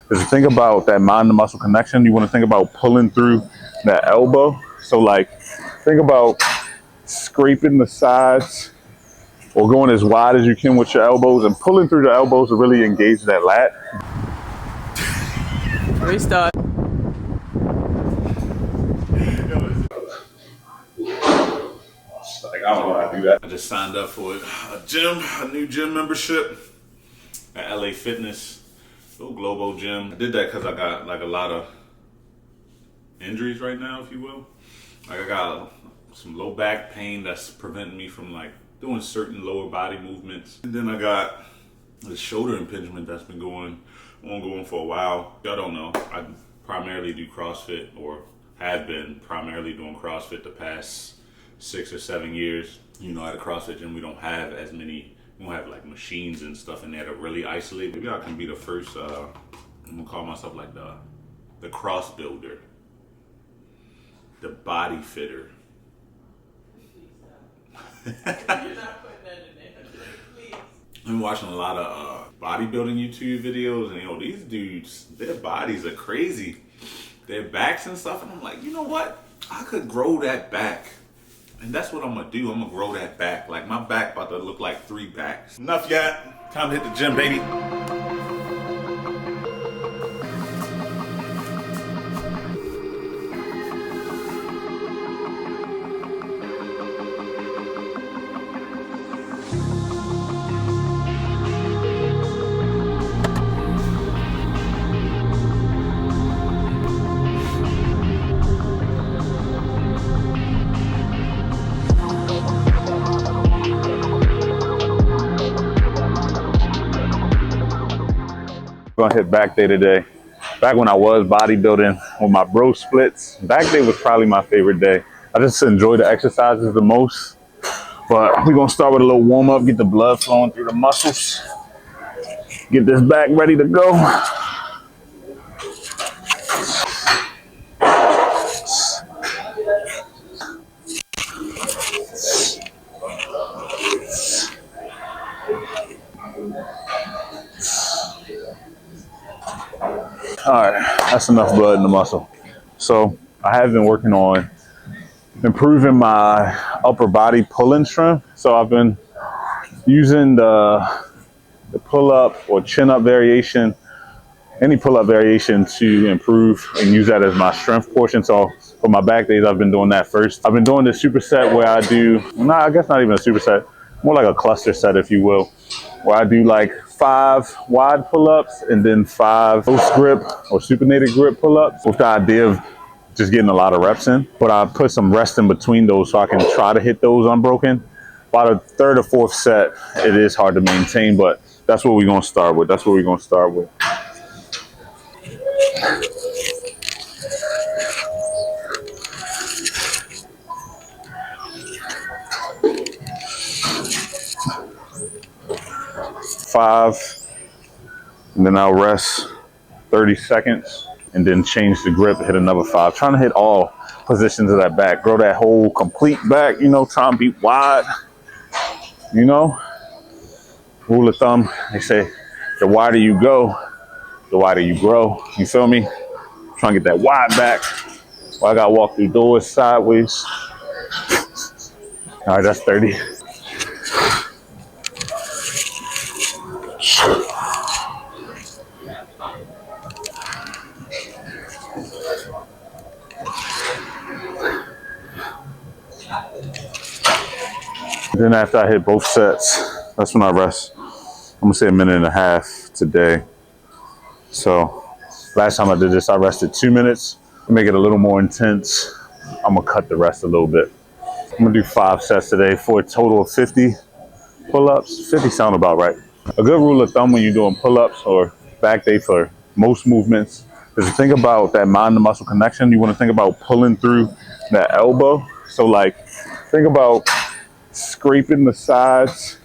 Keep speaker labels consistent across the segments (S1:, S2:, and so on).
S1: is to think about that mind to muscle connection. You want to think about pulling through that elbow. So like, think about scraping the sides or going as wide as you can with your elbows and pulling through the elbows to really engage that lat.
S2: Restart.
S1: Like, I don't know how to do that. I just signed up for a new gym membership at LA Fitness, little Globo gym. I did that because I got like a lot of injuries right now, if you will. Like I got some low back pain that's preventing me from like doing certain lower body movements. And then I got the shoulder impingement that's been ongoing for a while. Y'all don't know, I primarily do CrossFit, or have been primarily doing CrossFit the past 6 or 7 years. You know, at a CrossFit gym, we don't have as many, we don't have like machines and stuff in there to really isolate. Maybe I can be the first, I'm gonna call myself like the cross builder, the body fitter.
S2: You're not putting that in there, please.
S1: I've been watching a lot of bodybuilding YouTube videos, and you know, these dudes, their bodies are crazy. Their backs and stuff, and I'm like, you know what? I could grow that back. And that's what I'm gonna do. I'm gonna grow that back. Like my back about to look like 3 backs. Enough yet. Time to hit the gym, baby. Gonna hit back day today. Back when I was bodybuilding with my bro splits, back day was probably my favorite day. I just enjoy the exercises the most. But we're gonna start with a little warm up, get the blood flowing through the muscles, get this back ready to go. All right, that's enough blood in the muscle. So I have been working on improving my upper body pulling strength. So I've been using the pull-up or chin-up variation, any pull-up variation, to improve and use that as my strength portion. So for my back days, I've been doing that first. I've been doing this superset where I do, I guess not even a superset, more like a cluster set, if you will, where I do like 5 wide pull-ups and then 5 post grip or supinated grip pull-ups, with the idea of just getting a lot of reps in. But I put some rest in between those so I can try to hit those unbroken. By the 3rd or 4th set, it is hard to maintain, but that's what we're gonna start with. That's what we're gonna start with. Five, and then I'll rest 30 seconds and then change the grip, hit another 5. Trying to hit all positions of that back, grow that whole complete back, you know, try and be wide, you know. Rule of thumb, they say, the wider you go, the wider you grow. You feel me? Trying to get that wide back. Well, I got to walk through doors sideways. All right, that's 30. Then after I hit both sets, that's when I rest. I'm gonna say 1.5 minutes today. So last time I did this, I rested 2 minutes. To make it a little more intense, I'm gonna cut the rest a little bit. I'm gonna do 5 sets today for a total of 50 pull-ups. 50 sound about right. A good rule of thumb when you're doing pull-ups or back day for most movements is to think about that mind to muscle connection. You wanna think about pulling through that elbow. So like, think about scraping the sides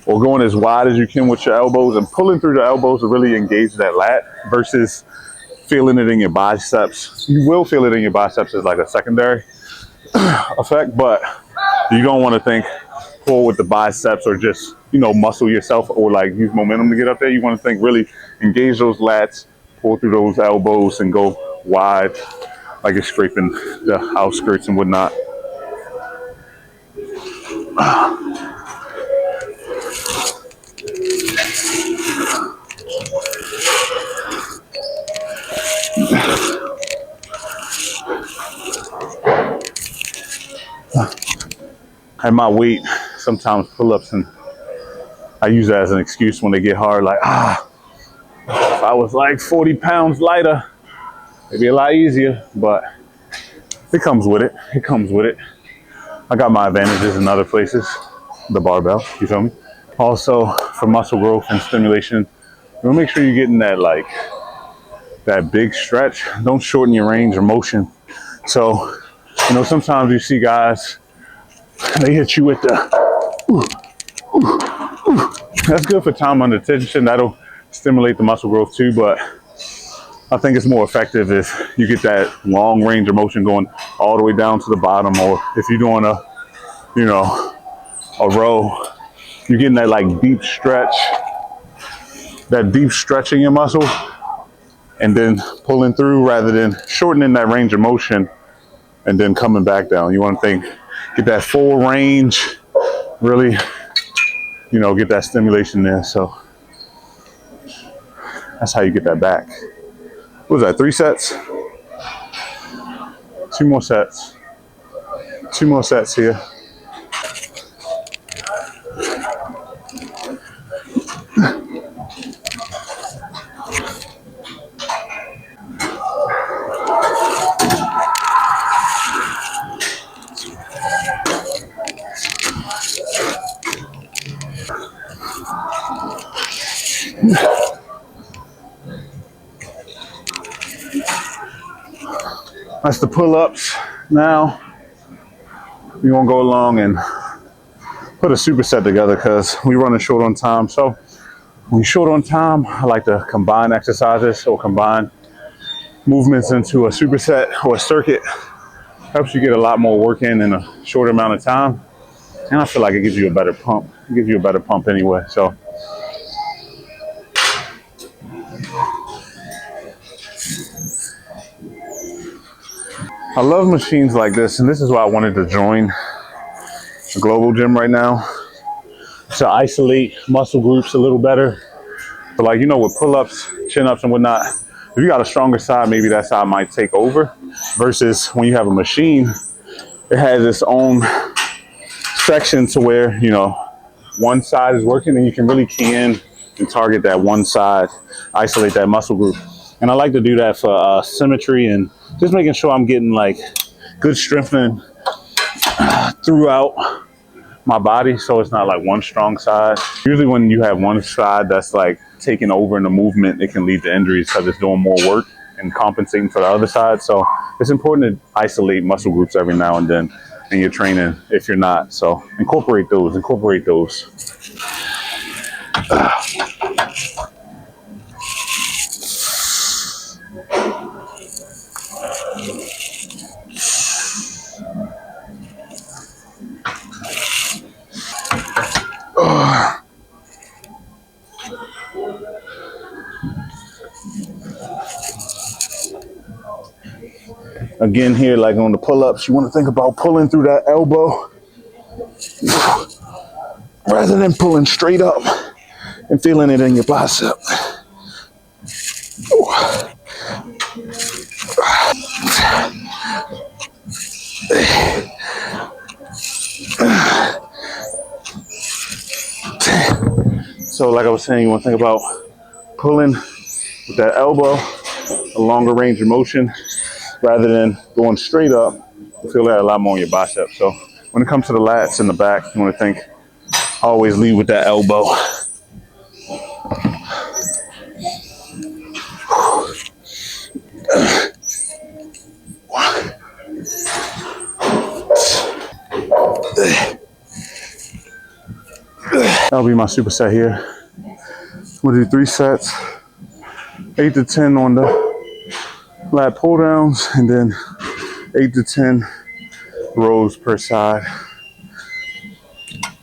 S1: or going as wide as you can with your elbows and pulling through the elbows to really engage that lat versus feeling it in your biceps. You will feel it in your biceps as like a secondary effect, but you don't want to think pull with the biceps or just, you know, muscle yourself or like use momentum to get up there. You want to think really engage those lats, pull through those elbows and go wide, like you're scraping the outskirts and whatnot. At my weight, sometimes pull-ups, and I use that as an excuse when they get hard, like, if I was like 40 pounds lighter, it'd be a lot easier, but it comes with it. It comes with it. I got my advantages in other places, the barbell, you feel me? Also, for muscle growth and stimulation, you wanna make sure you're getting that, like, that big stretch. Don't shorten your range of motion. So, you know, sometimes you see guys, they hit you with the, that's good for time under tension. That'll stimulate the muscle growth too, but I think it's more effective if you get that long range of motion going all the way down to the bottom, or if you're doing a, you know, a row, you're getting that like deep stretch, that deep stretch in your muscle, and then pulling through rather than shortening that range of motion and then coming back down. You want to get that full range, really, you know, get that stimulation there. So that's how you get that back. What was that, 3 sets? 2 more sets. 2 more sets here. That's the pull-ups. Now we won't go along and put a superset together because we're running short on time. So when you're short on time, I like to combine exercises or combine movements into a superset or a circuit. Helps you get a lot more work in a shorter amount of time. And I feel like it gives you a better pump. It gives you a better pump anyway. So I love machines like this, and this is why I wanted to join the global gym right now, to isolate muscle groups a little better. But like, you know, with pull-ups, chin-ups and whatnot, if you got a stronger side, maybe that side might take over, versus when you have a machine, it has its own section to where, you know, one side is working and you can really key in and target that one side, isolate that muscle group. And I like to do that for symmetry and just making sure I'm getting like good strengthening throughout my body, so it's not like one strong side. Usually when you have one side that's like taking over in the movement, it can lead to injuries because it's doing more work and compensating for the other side. So it's important to isolate muscle groups every now and then in your training if you're not. So incorporate those. Again here, like on the pull-ups, you want to think about pulling through that elbow rather than pulling straight up and feeling it in your bicep. So like I was saying, you want to think about pulling with that elbow, a longer range of motion, rather than going straight up. You feel that a lot more in your bicep. So when it comes to the lats in the back, you want to think, always lead with that elbow. That'll be my superset here. We'll do 3 sets, 8 to 10 on the lat pull downs, and then 8 to 10 rows per side.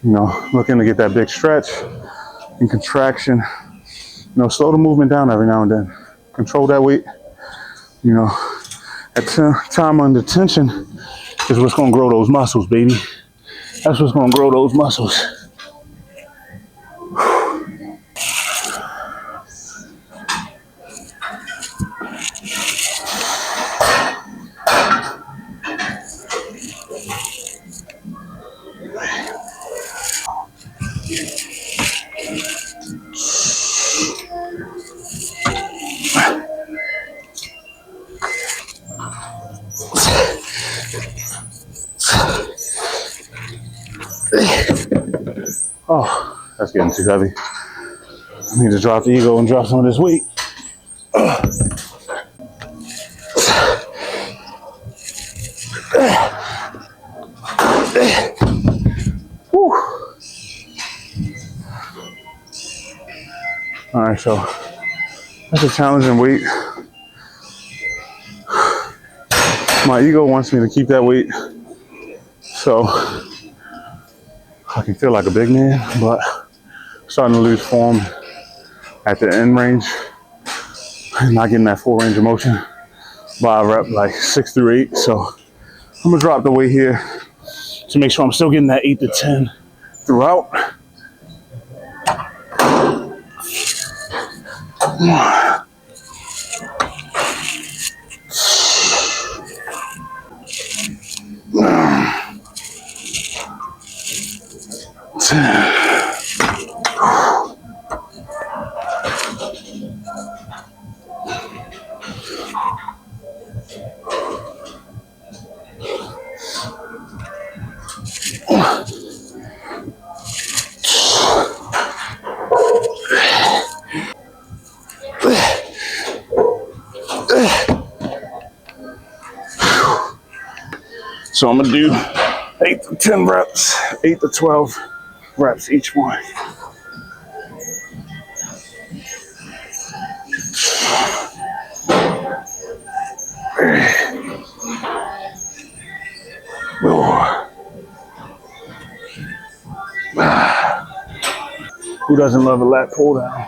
S1: You know, looking to get that big stretch and contraction. You know, slow the movement down every now and then. control that weight. You know, at time under tension is what's gonna grow those muscles, baby. That's what's gonna grow those muscles. Oh, that's getting too heavy. I need to drop the ego and drop some of this weight. Whew. All right, so that's a challenging weight. My ego wants me to keep that weight so I can feel like a big man, but I'm starting to lose form at the end range, not getting that full range of motion by rep like 6 through 8. So I'm gonna drop the weight here to make sure I'm still getting that 8 to 10 throughout. So I'm gonna do 8 to 10 reps, 8 to 12 reps each one. Who doesn't love a lat pull down?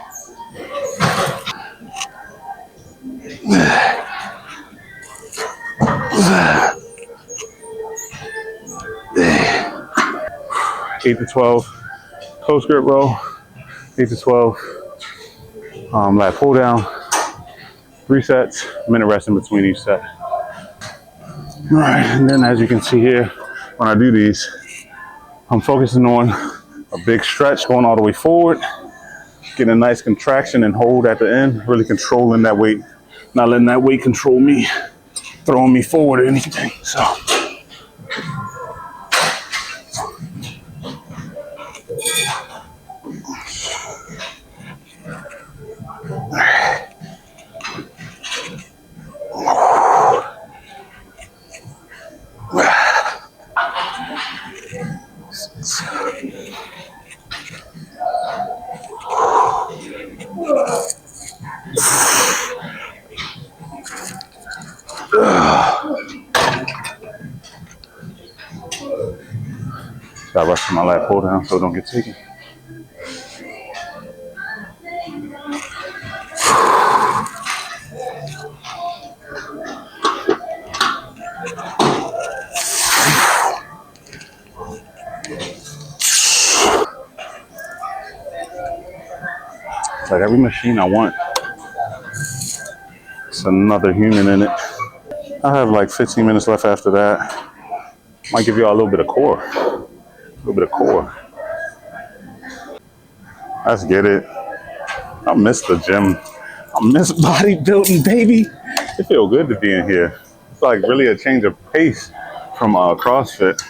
S1: 8 to 12 close grip row, 8 to 12 lat pull down, 3 sets, minute rest in between each set. All right, and then as you can see here, when I do these, I'm focusing on a big stretch going all the way forward, getting a nice contraction and hold at the end, really controlling that weight, not letting that weight control me, throwing me forward or anything. So. Got rush to my lat pull down so it don't get taken. Like every machine I want, it's another human in it. I have like 15 minutes left after that. Might give y'all a little bit of core. A little bit of core. Let's get it. I miss the gym. I miss bodybuilding, baby. It feels good to be in here. It's like really a change of pace from CrossFit.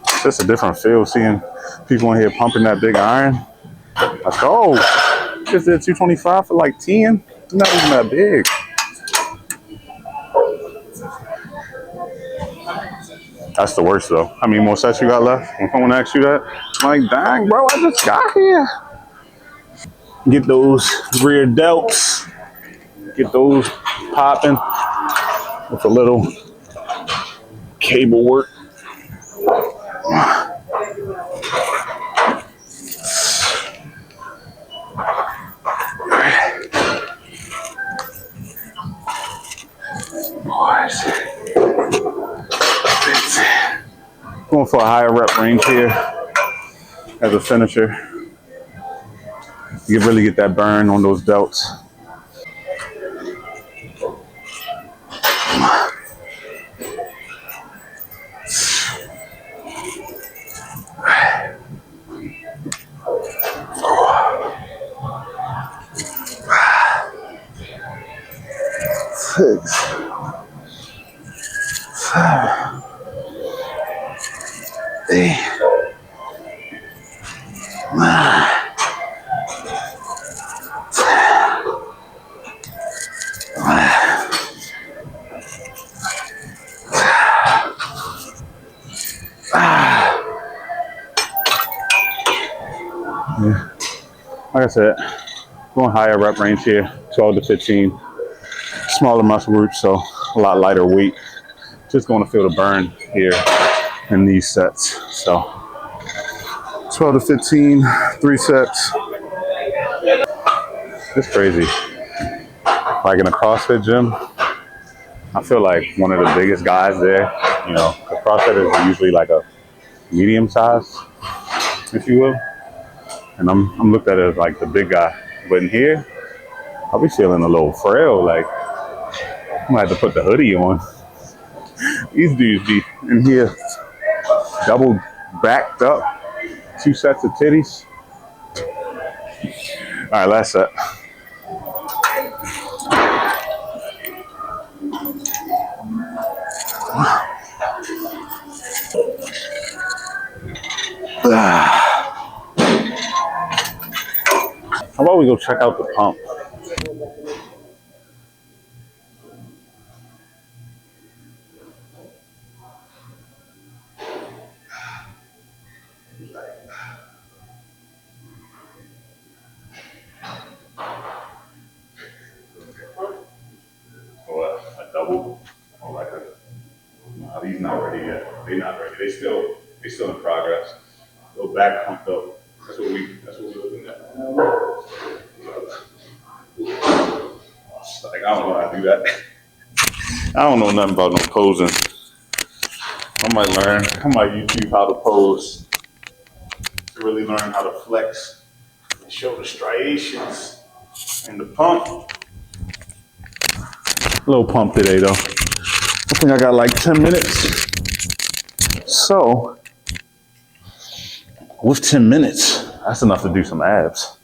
S1: It's just a different feel seeing people in here pumping that big iron. Let's go. Just did 225 for like 10. It's not even that big. That's the worst though. How many more sets you got left? When someone asks you that, I'm like, dang, bro, I just got here. Get those rear delts. Get those popping with a little cable work. Going for a higher rep range here as a finisher. You can really get that burn on those delts. Six, seven, 8, 9, 10. Yeah. Like I said, going higher rep range here, 12 to 15. Smaller muscle groups, so a lot lighter weight. Just going to feel the burn here in these sets. So 12 to 15, 3 sets. It's crazy. Like in a CrossFit gym, I feel like one of the biggest guys there. You know, the CrossFit is usually like a medium size, if you will. And I'm looked at it as like the big guy. But in here, I'll be feeling a little frail. Like I'm gonna have to put the hoodie on. These dudes be in here double backed up, 2 sets of titties. All right, last set. How about we go check out the pump? Or a double, or like a. No, these not ready yet. They not ready. They still in progress. Go back pumped up. That's what we're looking at. Like I don't know how to do that. I don't know nothing about no posing. I might YouTube how to pose to really learn how to flex and show the striations and the pump. Little pump today though. I think I got like 10 minutes. So with 10 minutes, that's enough to do some abs.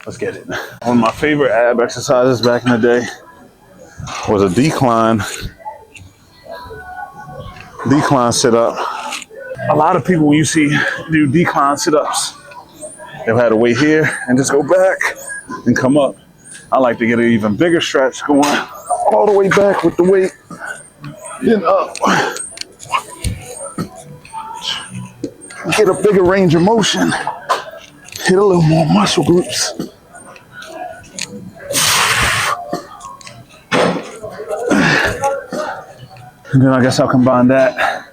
S1: Let's get it. One of my favorite ab exercises back in the day was a decline sit-up. A lot of people, when you see do decline sit-ups, they'll have to wait here and just go back and come up. I like to get an even bigger stretch going all the way back with the weight, then up. Get a bigger range of motion, hit a little more muscle groups. And then I guess I'll combine that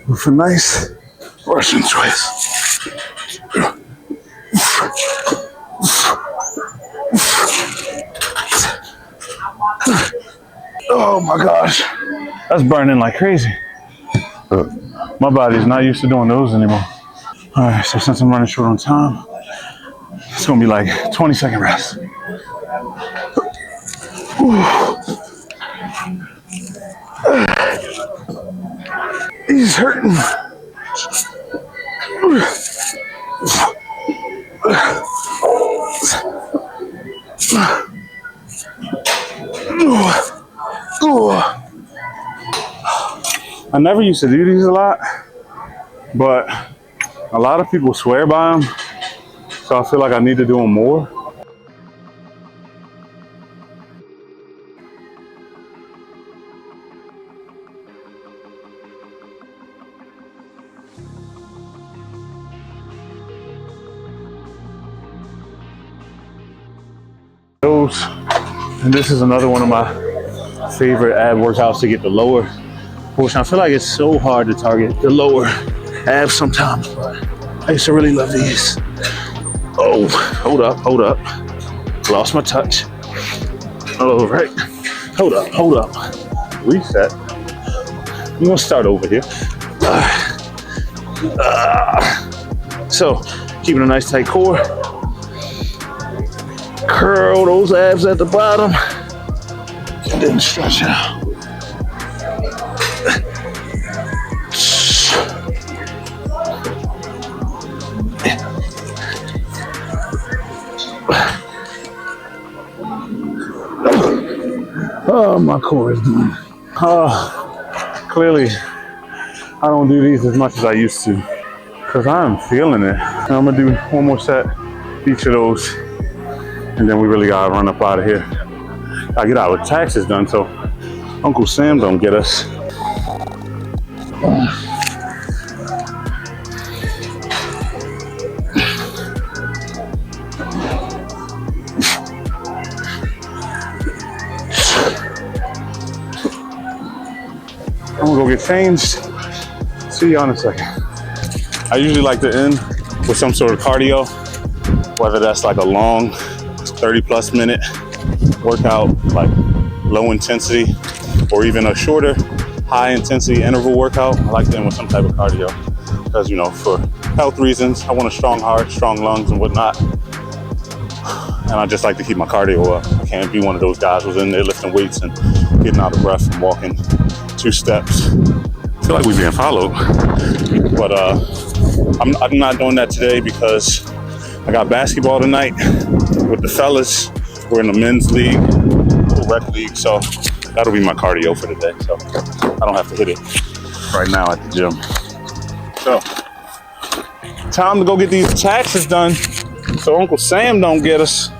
S1: with a nice Russian twist. Oh my gosh, that's burning like crazy. My body's not used to doing those anymore. All right, so since I'm running short on time, it's gonna be like 20-second rest. He's hurting. I never used to do these a lot, but a lot of people swear by them, so I feel like I need to do them more. And this is another one of my favorite ab workouts to get the lower portion. I feel like it's so hard to target the lower abs sometimes, but I used to really love these. Oh, hold up. Lost my touch. All right, hold up. Reset. We're gonna start over here. So keeping a nice tight core. Curl those abs at the bottom and then stretch out. Oh, my core is done. Clearly, I don't do these as much as I used to because I'm feeling it. And I'm gonna do one more set, each of those, and then we really gotta run up out of here. I get our taxes done so Uncle Sam don't get us. I'm gonna go get changed. See y'all in a second. I usually like to end with some sort of cardio, whether that's like a long 30+ minute workout, like low intensity, or even a shorter high intensity interval workout. I like to end with some type of cardio because, you know, for health reasons, I want a strong heart, strong lungs and whatnot. And I just like to keep my cardio up. I can't be one of those guys who's in there lifting weights and getting out of breath from walking 2 steps. I feel like we're being followed, but I'm not doing that today because I got basketball tonight with the fellas. We're in the men's league, little rec league, so that'll be my cardio for the day. So I don't have to hit it right now at the gym. So time to go get these taxes done so Uncle Sam don't get us.